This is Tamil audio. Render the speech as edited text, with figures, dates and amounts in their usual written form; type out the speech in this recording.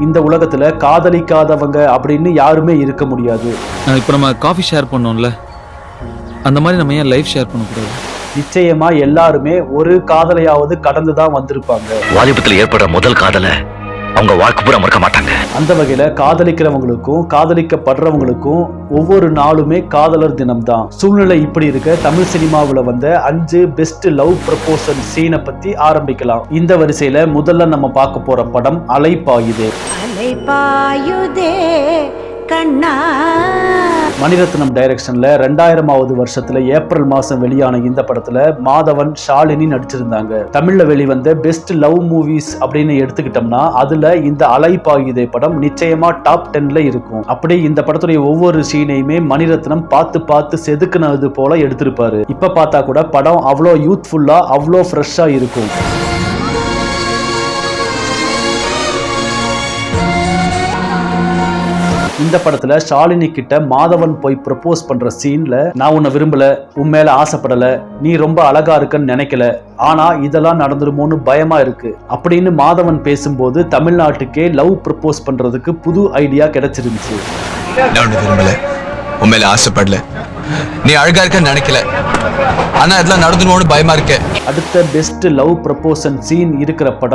இந்த உலகத்துல காதலிக்காதவங்க அப்படின்னு யாருமே இருக்க முடியாது. இப்போ நம்ம காஃபி ஷேர் பண்ணோம்ல, அந்த மாதிரி நம்ம ஏன் லைஃப் ஷேர் பண்ணக்கூடாது? நிச்சயமா எல்லாருமே ஒரு காதலையாவது கடந்துதான் வந்திருப்பாங்க. வாலிபத்தில் ஏற்படுற முதல் காதலை அவங்க வாழ்க்கை பூரா மறக்க மாட்டாங்க. அந்த வகையில காதலிக்கிறவங்களுக்கும் காதலிக்கப்படுறவங்களுக்கும் ஒவ்வொரு நாளுமே காதலர் தினம் தான். சூழ்நிலை இப்படி இருக்க தமிழ் சினிமாவுல வந்த 5 பெஸ்ட் லவ் ப்ரப்போசல் சீனை பத்தி ஆரம்பிக்கலாம். இந்த வரிசையில முதல்ல நம்ம பார்க்க போற படம் அலைபாயுதே. அலைபாயுதே கண்ணா. மணிரத்னம் டைரக்ஷன்ல 2000வது வருஷத்துல ஏப்ரல் மாசம் வெளியான இந்த படத்துல மாதவன், ஷாலினி நடிச்சிருந்தாங்க. தமிழ்ல வெளிவந்த பெஸ்ட் லவ் மூவிஸ் அப்படின்னு எடுத்துக்கிட்டோம்னா அதுல இந்த அலைபாயுதே படம் நிச்சயமா டாப் 10ல இருக்கும். அப்படி இந்த படத்துடைய ஒவ்வொரு சீனையுமே மணிரத்னம் பார்த்து பார்த்து செதுக்குனது போல எடுத்திருப்பாரு. இப்ப பார்த்தா கூட படம் அவ்வளோ யூத்ஃபுல்லா அவ்வளோ ஃப்ரெஷ்ஷா இருக்கும். இந்த படத்துல ஷாலினி கிட்ட மாதவன் போய் ப்ரப்போஸ் பண்ற சீன்ல, நான் உன்னை விரும்பல, உன் மேல ஆசைப்படல, நீ ரொம்ப அழகா இருக்கன்னு நினைக்கல, ஆனா இதெல்லாம் நடந்துருமோன்னு பயமா இருக்கு அப்படின்னு மாதவன் பேசும்போது தமிழ்நாட்டுக்கே லவ் ப்ரப்போஸ் பண்றதுக்கு புது ஐடியா கிடைச்சிருந்துச்சு. நான் உன்னை விரும்பல, உன் மேல ஆசைப்படல, நீ அழகா இருக்கன்னு நினைக்கல, ஆனா இதெல்லாம் நடந்துருமோன்னு பயமா இருக்க. அடுத்த பெஸ்ட் லவ் ப்ரப்போசல் சீன் இருக்கிற படம்